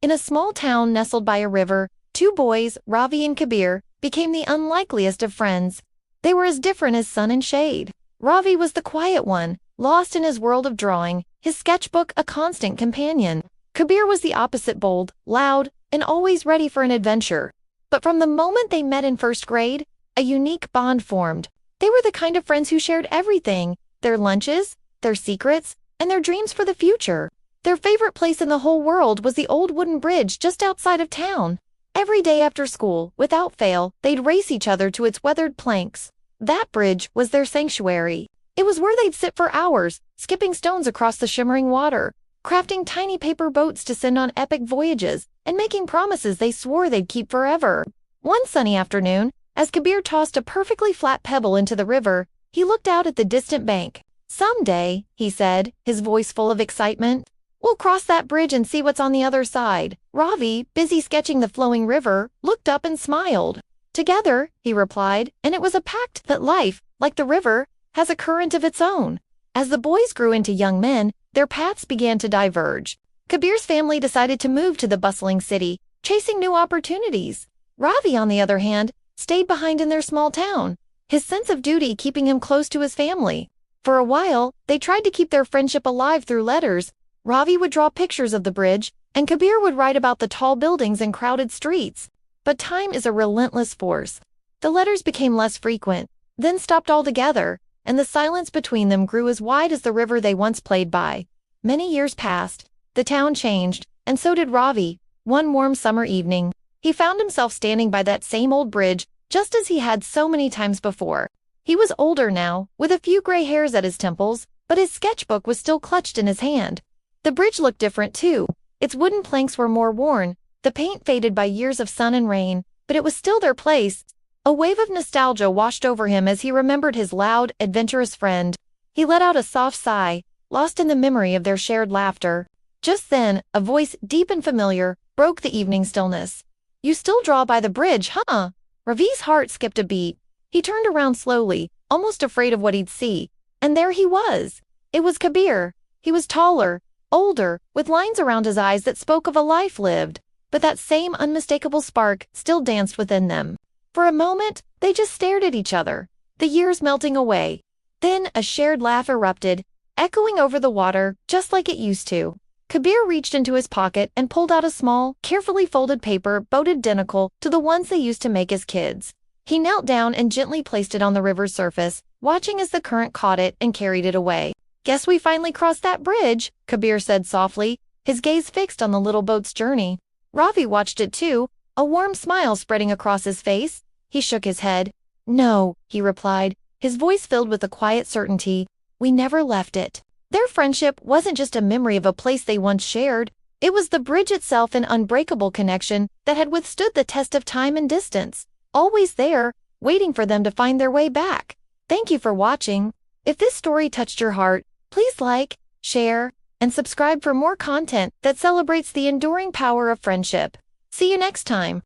In a small town nestled by a river, two boys, Ravi and Kabir, became the unlikeliest of friends. They were as different as sun and shade. Ravi was the quiet one, lost in his world of drawing, his sketchbook a constant companion. Kabir was the opposite, bold, loud, and always ready for an adventure. But from the moment they met in first grade, a unique bond formed. They were the kind of friends who shared everything, their lunches, their secrets, and their dreams for the future. Their favorite place in the whole world was the old wooden bridge just outside of town. Every day after school, without fail, they'd race each other to its weathered planks. That bridge was their sanctuary. It was where they'd sit for hours, skipping stones across the shimmering water, crafting tiny paper boats to send on epic voyages, and making promises they swore they'd keep forever. One sunny afternoon, as Kabir tossed a perfectly flat pebble into the river, he looked out at the distant bank. "Someday," he said, his voice full of excitement, "we'll cross that bridge and see what's on the other side." Ravi, busy sketching the flowing river, looked up and smiled. "Together," he replied, and it was a pact that life, like the river, has a current of its own. As the boys grew into young men, their paths began to diverge. Kabir's family decided to move to the bustling city, chasing new opportunities. Ravi, on the other hand, stayed behind in their small town, his sense of duty keeping him close to his family. For a while, they tried to keep their friendship alive through letters. Ravi would draw pictures of the bridge, and Kabir would write about the tall buildings and crowded streets. But time is a relentless force. The letters became less frequent, then stopped altogether, and the silence between them grew as wide as the river they once played by. Many years passed, the town changed, and so did Ravi. One warm summer evening, he found himself standing by that same old bridge, just as he had so many times before. He was older now, with a few gray hairs at his temples, but his sketchbook was still clutched in his hand. The bridge looked different too. Its wooden planks were more worn, the paint faded by years of sun and rain, but it was still their place. A wave of nostalgia washed over him as he remembered his loud, adventurous friend. He let out a soft sigh, lost in the memory of their shared laughter. Just then, a voice deep and familiar broke the evening stillness. "You still draw by the bridge, huh?" Ravi's heart skipped a beat. He turned around slowly, almost afraid of what he'd see. And there he was. It was Kabir. He was taller, older, with lines around his eyes that spoke of a life lived. But that same unmistakable spark still danced within them. For a moment, they just stared at each other, the years melting away. Then a shared laugh erupted, echoing over the water, just like it used to. Kabir reached into his pocket and pulled out a small, carefully folded paper boat identical to the ones they used to make as kids. He knelt down and gently placed it on the river's surface, watching as the current caught it and carried it away. "Guess we finally crossed that bridge," Kabir said softly, his gaze fixed on the little boat's journey. Ravi watched it too, a warm smile spreading across his face. He shook his head. "No," he replied, his voice filled with a quiet certainty. "We never left it." Their friendship wasn't just a memory of a place they once shared. It was the bridge itself, an unbreakable connection that had withstood the test of time and distance, always there, waiting for them to find their way back. Thank you for watching. If this story touched your heart, please like, share, and subscribe for more content that celebrates the enduring power of friendship. See you next time.